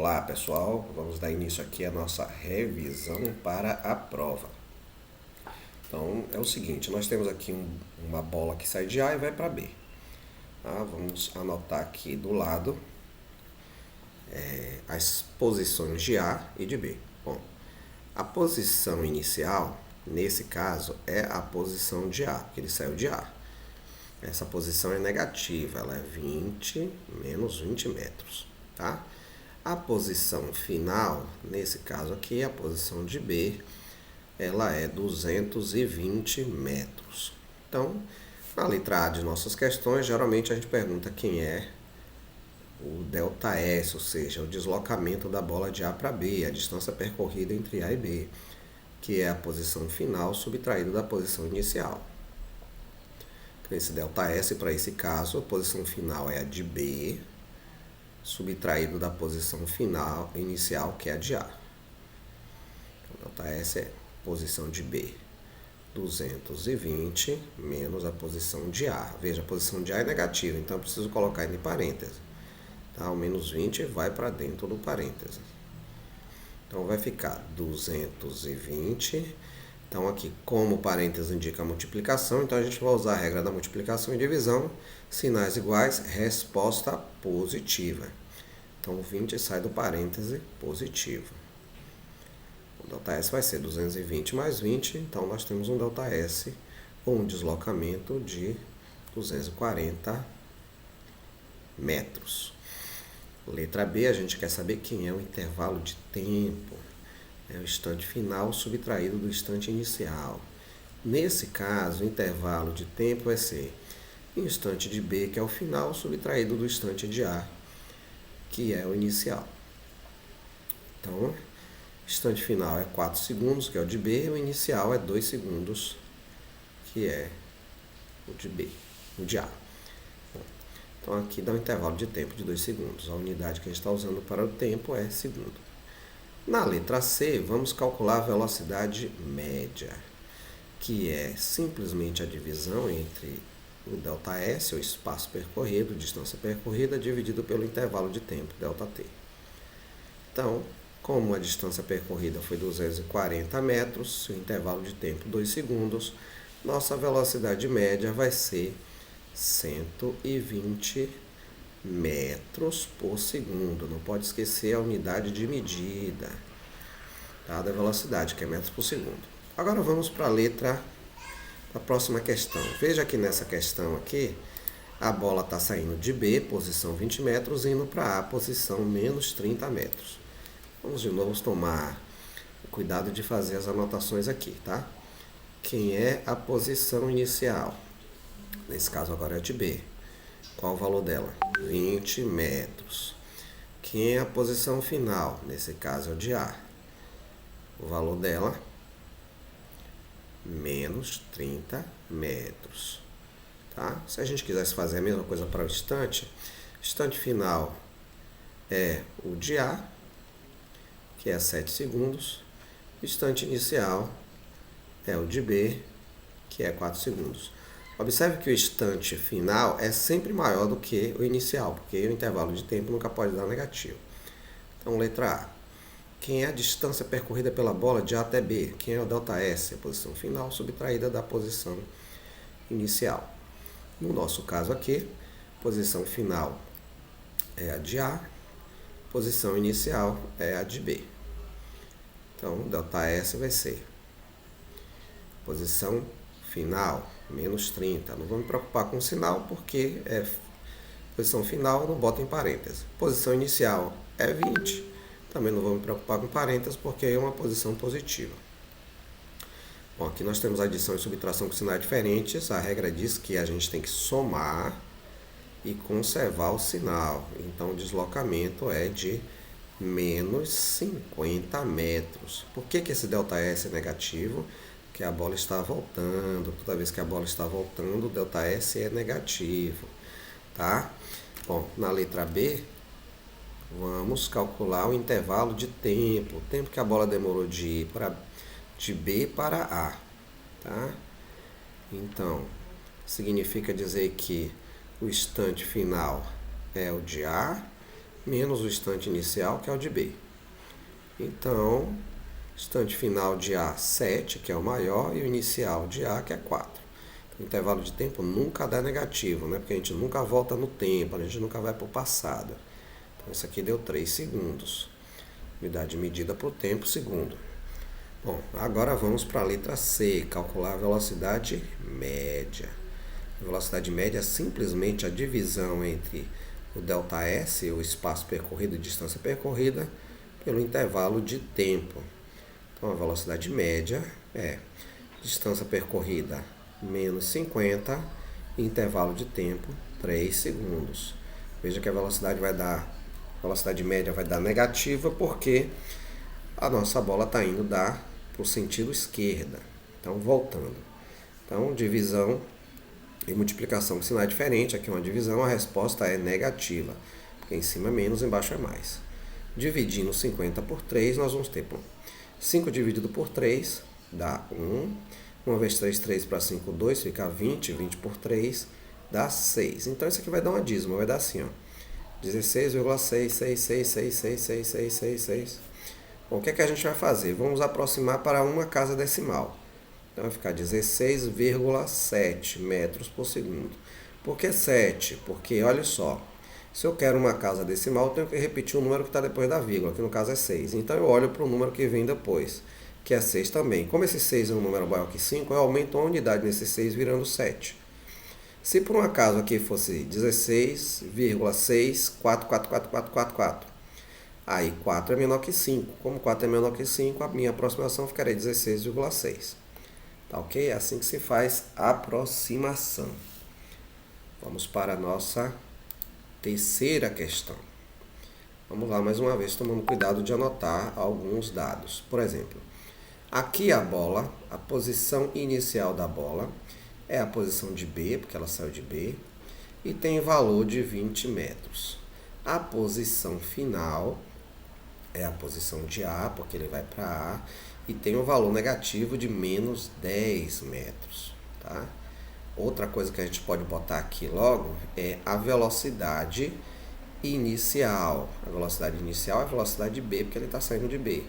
Olá pessoal, vamos dar início aqui à nossa revisão para a prova. Então é o seguinte, nós temos aqui uma bola que sai de A e vai para B. Tá? Vamos anotar aqui do lado as posições de A e de B. Bom, a posição inicial, nesse caso, é a posição de A, porque ele saiu de A. Essa posição é negativa, ela é 20 menos 20 metros, tá? A posição final, nesse caso aqui, a posição de B, ela é 220 metros. Então, na letra A de nossas questões, geralmente a gente pergunta quem é o ΔS, ou seja, o deslocamento da bola de A para B, a distância percorrida entre A e B, que é a posição final subtraída da posição inicial. Esse ΔS, para esse caso, a posição final é a de B, subtraído da posição final inicial, que é a de A. Então, ΔS é posição de B, 220, menos a posição de A. Veja, a posição de A é negativa, então eu preciso colocar entre parênteses. Tá? O menos 20 vai para dentro do parênteses. Então, vai ficar 220. Então, aqui, como o parênteses indica a multiplicação, então a gente vai usar a regra da multiplicação e divisão. Sinais iguais, resposta positiva. Então, 20 sai do parêntese positivo. O ΔS vai ser 220 mais 20, então nós temos um ΔS, ou um deslocamento de 240 metros. Letra B, a gente quer saber quem é o intervalo de tempo. É o instante final subtraído do instante inicial. Nesse caso, o intervalo de tempo vai ser o instante de B, que é o final, subtraído do instante de A, que é o inicial. Então, o instante final é 4 segundos, que é o de B, e o inicial é 2 segundos, que é o de B, o de A. Então, aqui dá um intervalo de tempo de 2 segundos. A unidade que a gente está usando para o tempo é segundo. Na letra C, vamos calcular a velocidade média, que é simplesmente a divisão entre o ΔS, o espaço percorrido, distância percorrida, dividido pelo intervalo de tempo, ΔT. Então, como a distância percorrida foi 240 metros, o intervalo de tempo 2 segundos, nossa velocidade média vai ser 120 metros por segundo. Não pode esquecer a unidade de medida, tá, da velocidade, que é metros por segundo. Agora vamos para a próxima questão. Veja que nessa questão aqui, a bola está saindo de B, posição 20 metros, indo para A, posição menos 30 metros. Vamos de novo tomar cuidado de fazer as anotações aqui, tá? Quem é a posição inicial? Nesse caso agora é de B. Qual o valor dela? 20 metros. Quem é a posição final? Nesse caso é o de A. O valor dela? Menos 30 metros. Tá? Se a gente quisesse fazer a mesma coisa para o instante final é o de A, que é 7 segundos. O instante inicial é o de B, que é 4 segundos. Observe que o instante final é sempre maior do que o inicial, porque o intervalo de tempo nunca pode dar negativo. Então, letra A. Quem é a distância percorrida pela bola de A até B? Quem é o ΔS? A posição final subtraída da posição inicial. No nosso caso aqui, posição final é a de A, posição inicial é a de B. Então, ΔS vai ser posição final, menos 30. Não vou me preocupar com o sinal, porque é posição final, não bota em parênteses. Posição inicial é 20. Também não vou me preocupar com parênteses, porque é uma posição positiva. Bom, aqui nós temos adição e subtração com sinais diferentes. A regra diz que a gente tem que somar e conservar o sinal. Então, o deslocamento é de menos 50 metros. Por que esse ΔS é negativo? Porque a bola está voltando. Toda vez que a bola está voltando, o ΔS é negativo. Tá? Bom, na letra B, vamos calcular o intervalo de tempo. O tempo que a bola demorou de ir de B para A. Tá? Então, significa dizer que o instante final é o de A menos o instante inicial, que é o de B. Então, instante final de A, 7, que é o maior, e o inicial de A, que é 4. O intervalo de tempo nunca dá negativo, né? Porque a gente nunca volta no tempo, a gente nunca vai para o passado. Então, isso aqui deu 3 segundos. Unidade medida por tempo, segundo. Bom, agora vamos para a letra C, calcular a velocidade média. A velocidade média é simplesmente a divisão entre o ΔS, o espaço percorrido e distância percorrida, pelo intervalo de tempo. Então, a velocidade média é distância percorrida menos 50, intervalo de tempo 3 segundos. Veja que a velocidade média vai dar negativa porque a nossa bola está indo para o sentido esquerda. Então, voltando. Então, divisão e multiplicação com sinal diferente. Aqui é uma divisão, a resposta é negativa. Porque em cima é menos, embaixo é mais. Dividindo 50 por 3, nós vamos ter 5 dividido por 3 dá 1. 1 vezes 3, 3 para 5, 2, fica 20. 20 por 3 dá 6. Então, isso aqui vai dar uma dízima, vai dar assim, ó. 16,666666666. Bom, o que é que a gente vai fazer? Vamos aproximar para uma casa decimal. Então vai ficar 16,7 metros por segundo. Por que 7? Porque, olha só, se eu quero uma casa decimal, eu tenho que repetir o número que está depois da vírgula, que no caso é 6. Então eu olho para o número que vem depois, que é 6 também. Como esse 6 é um número maior que 5, eu aumento a unidade nesse 6 virando 7. Se por um acaso aqui fosse 16,6444444, aí 4 é menor que 5. Como 4 é menor que 5, a minha aproximação ficaria 16,6. Tá ok? É assim que se faz a aproximação. Vamos para a nossa terceira questão. Vamos lá mais uma vez, tomando cuidado de anotar alguns dados. Por exemplo, aqui a bola, a posição inicial da bola é a posição de B, porque ela saiu de B, e tem valor de 20 metros. A posição final é a posição de A, porque ele vai para A, e tem um valor negativo de menos 10 metros. Tá? Outra coisa que a gente pode botar aqui logo é a velocidade inicial. A velocidade inicial é a velocidade B, porque ele está saindo de B.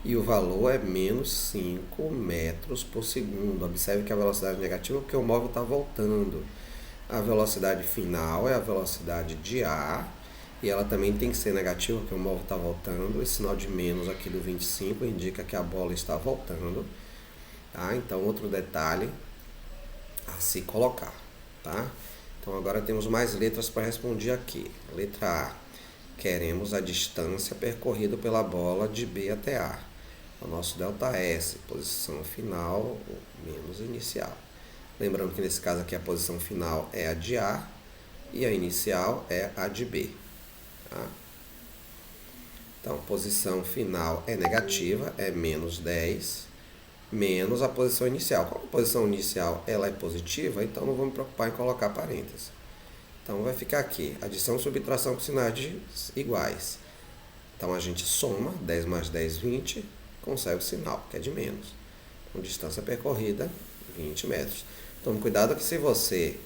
E o valor é menos 5 metros por segundo. Observe que a velocidade é negativa porque o móvel está voltando. A velocidade final é a velocidade de A. E ela também tem que ser negativa porque o móvel está voltando. Esse sinal de menos aqui do 25 indica que a bola está voltando. Tá? Então, outro detalhe a se colocar. Tá? Então, agora temos mais letras para responder aqui. Letra A. Queremos a distância percorrida pela bola de B até A. O nosso ΔS, posição final menos inicial. Lembrando que nesse caso aqui a posição final é a de A e a inicial é a de B. Tá? Então, posição final é negativa, é menos 10, menos a posição inicial. Como a posição inicial ela é positiva, então não vou me preocupar em colocar parênteses. Então, vai ficar aqui, adição e subtração com sinais iguais. Então, a gente soma, 10 mais 10, 20, consegue o sinal, que é de menos. Então, distância percorrida, 20 metros. Tome cuidado que se você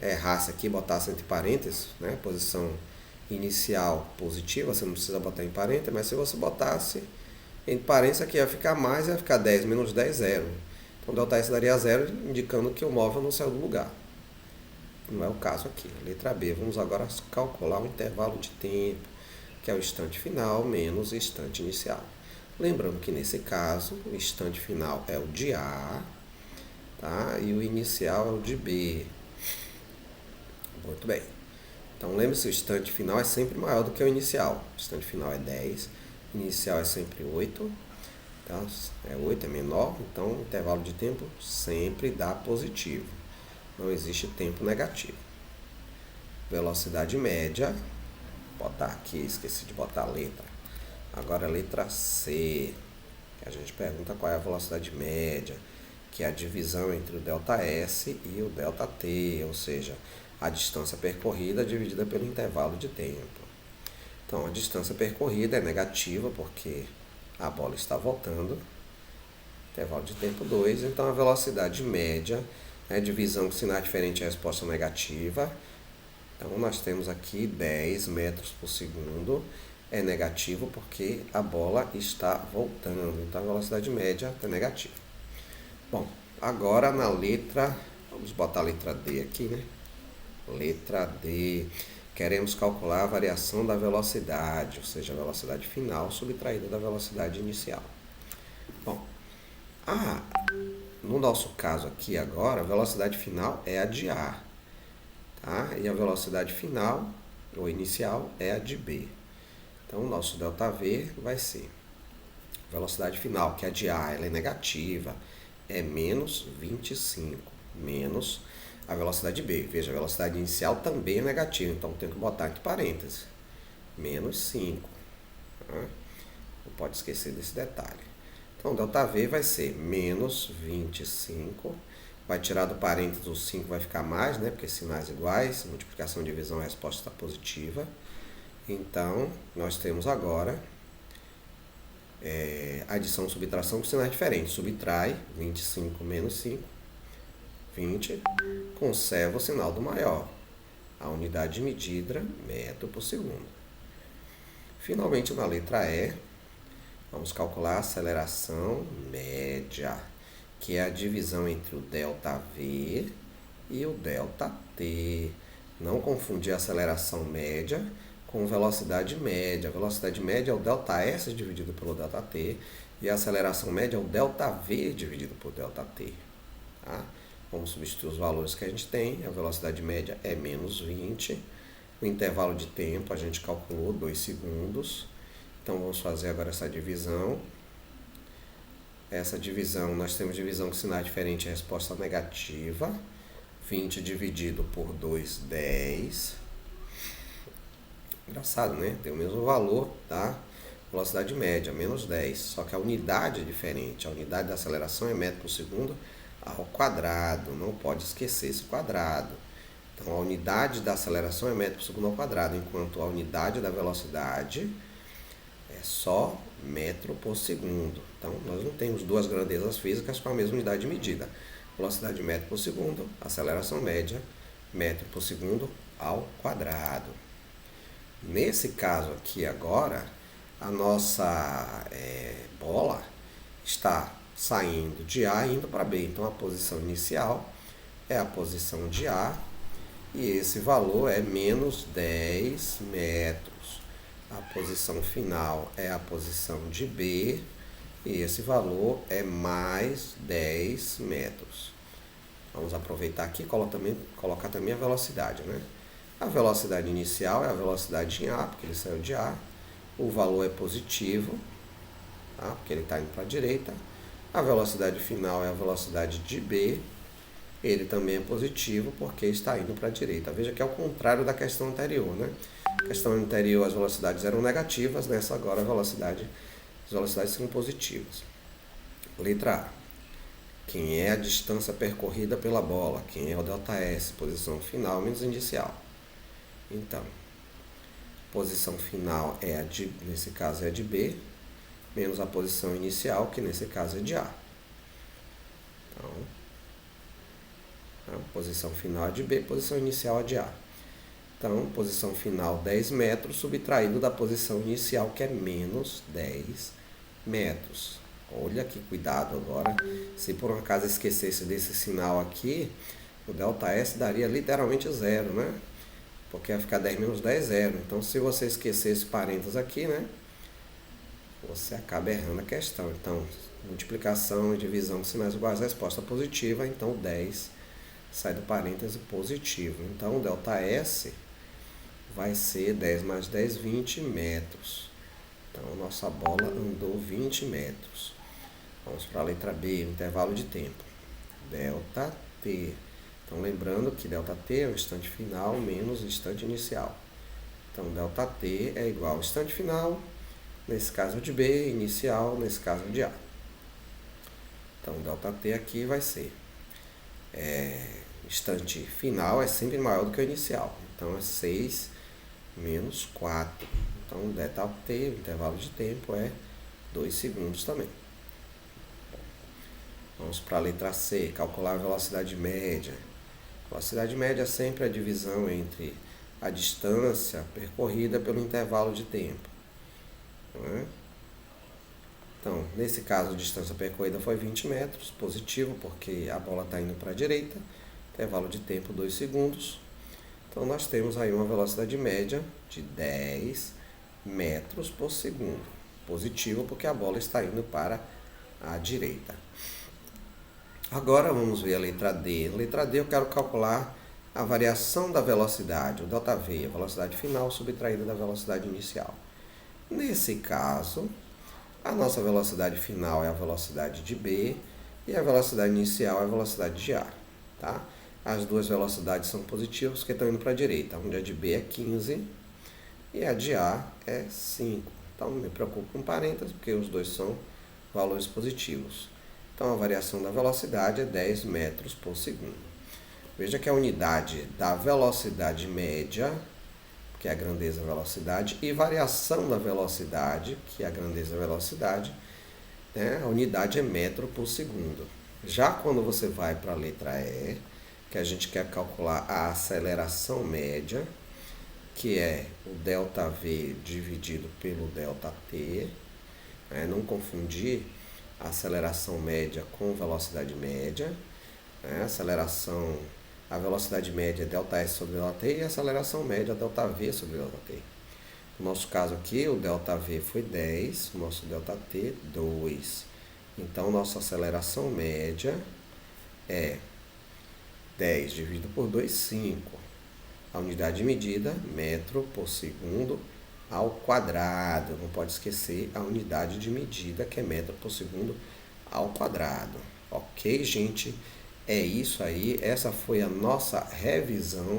errasse aqui, botasse entre parênteses, posição inicial positiva, você não precisa botar em parênteses, mas se você botasse entre parênteses aqui ia ficar mais, ia ficar 10 menos 10, 0. Então, ΔS daria 0, indicando que o móvel não saiu do lugar. Não é o caso aqui. Letra B, vamos agora calcular o intervalo de tempo, que é o instante final menos o instante inicial. Lembrando que nesse caso, o instante final é o de A, tá? E o inicial é o de B. Muito bem. Então, lembre-se, o instante final é sempre maior do que o inicial. O instante final é 10, o inicial é sempre 8. Tá? É 8, é menor, então o intervalo de tempo sempre dá positivo. Não existe tempo negativo. Velocidade média. Vou botar aqui, esqueci de botar a letra. Agora a letra C, que a gente pergunta qual é a velocidade média, que é a divisão entre o ΔS e o ΔT, ou seja, a distância percorrida dividida pelo intervalo de tempo. Então, a distância percorrida é negativa, porque a bola está voltando, intervalo de tempo 2, então a velocidade média, divisão com sinal diferente é a resposta negativa, Então, nós temos aqui 10 metros por segundo. É negativo porque a bola está voltando. Então, a velocidade média é negativa. Bom, agora na letra... Vamos botar a letra D aqui, né? Letra D. Queremos calcular a variação da velocidade, ou seja, a velocidade final subtraída da velocidade inicial. Bom, no nosso caso aqui agora, a velocidade final é a de A, tá? E a velocidade final, ou inicial, é a de B. Então, o nosso ΔV vai ser velocidade final, que é a de A, ela é negativa, é menos 25, menos a velocidade B. Veja, a velocidade inicial também é negativa, então tenho que botar entre parênteses, menos 5. Tá? Não pode esquecer desse detalhe. Então, ΔV vai ser menos 25. Vai tirar do parênteses o 5, vai ficar mais, né? Porque sinais iguais, multiplicação e divisão, a resposta está positiva. Então, nós temos agora adição e subtração com sinais diferentes. Subtrai 25 menos 5, 20. Conserva o sinal do maior. A unidade de medida, metro por segundo. Finalmente, na letra E, vamos calcular a aceleração média, que é a divisão entre o ΔV e o ΔT. Não confundir a aceleração média com velocidade média. A velocidade média é o ΔS dividido pelo ΔT e a aceleração média é o ΔV dividido por ΔT. Tá? Vamos substituir os valores que a gente tem. A velocidade média é menos 20. O intervalo de tempo a gente calculou 2 segundos. Então, vamos fazer agora essa divisão. Essa divisão, nós temos divisão com sinais diferentes, a resposta negativa. 20 dividido por 2, 10. Engraçado, né? Tem o mesmo valor da velocidade média, menos 10. Só que a unidade é diferente. A unidade da aceleração é metro por segundo ao quadrado. Não pode esquecer esse quadrado. Então, a unidade da aceleração é metro por segundo ao quadrado, enquanto a unidade da velocidade é só metro por segundo. Então, nós não temos duas grandezas físicas com a mesma unidade de medida. Velocidade metro por segundo, aceleração média, metro por segundo ao quadrado. Nesse caso aqui agora, a nossa bola está saindo de A e indo para B. Então, a posição inicial é a posição de A e esse valor é menos 10 metros. A posição final é a posição de B e esse valor é mais 10 metros. Vamos aproveitar aqui e colocar também a velocidade, né? A velocidade inicial é a velocidade em A, porque ele saiu de A. O valor é positivo, tá? Porque ele está indo para a direita. A velocidade final é a velocidade de B. Ele também é positivo porque está indo para a direita. Veja que é o contrário da questão anterior, né? Na questão anterior as velocidades eram negativas, nessa agora as velocidades são positivas. Letra A. Quem é a distância percorrida pela bola? Quem é o ΔS? Posição final menos inicial. Então, posição final é nesse caso é a de B, menos a posição inicial, que nesse caso é de A. Então, a posição final é de B, posição inicial é de A. Então, posição final 10 metros, subtraído da posição inicial, que é menos 10 metros. Olha que cuidado agora. Se por um acaso esquecesse desse sinal aqui, o ΔS daria literalmente zero, né? Porque ia ficar 10 menos 10, zero. Então, se você esquecer esse parênteses aqui, né? Você acaba errando a questão. Então, multiplicação e divisão de sinais iguais, a resposta positiva. Então, 10 sai do parêntese positivo. Então, o ΔS vai ser 10 mais 10, 20 metros. Então, nossa bola andou 20 metros. Vamos para a letra B, intervalo de tempo. ΔT. Então, lembrando que ΔT é o instante final menos o instante inicial. Então, ΔT é igual ao instante final, nesse caso de B, inicial, nesse caso de A. Então, ΔT aqui vai ser instante final é sempre maior do que o inicial. Então, é 6 menos 4. Então, ΔT, o intervalo de tempo, é 2 segundos também. Vamos para a letra C, calcular a velocidade média. Velocidade média é sempre a divisão entre a distância percorrida pelo intervalo de tempo. Não é? Então, nesse caso, a distância percorrida foi 20 metros, positivo, porque a bola está indo para a direita, intervalo de tempo 2 segundos. Então, nós temos aí uma velocidade média de 10 metros por segundo, positivo, porque a bola está indo para a direita. Agora, vamos ver a letra D. Na letra D, eu quero calcular a variação da velocidade, o ΔV, a velocidade final subtraída da velocidade inicial. Nesse caso, a nossa velocidade final é a velocidade de B e a velocidade inicial é a velocidade de A. Tá? As duas velocidades são positivas porque estão indo para a direita, onde a de B é 15 e a de A é 5. Então não me preocupo com parênteses, porque os dois são valores positivos. Então a variação da velocidade é 10 metros por segundo. Veja que a unidade da velocidade média, que é a grandeza velocidade, e variação da velocidade, que é a grandeza velocidade, né? A unidade é metro por segundo. Já quando você vai para a letra E, que a gente quer calcular a aceleração média, que é o ΔV dividido pelo ΔT, né? Não confundir a aceleração média com velocidade média, né? A velocidade média é ΔS sobre ΔT e a aceleração média é ΔV sobre ΔT. No nosso caso aqui, o ΔV foi 10, o nosso ΔT 2. Então, nossa aceleração média é 10 dividido por 2, 5. A unidade de medida, metro por segundo ao quadrado. Não pode esquecer a unidade de medida, que é metro por segundo ao quadrado. Ok, gente? É isso aí. Essa foi a nossa revisão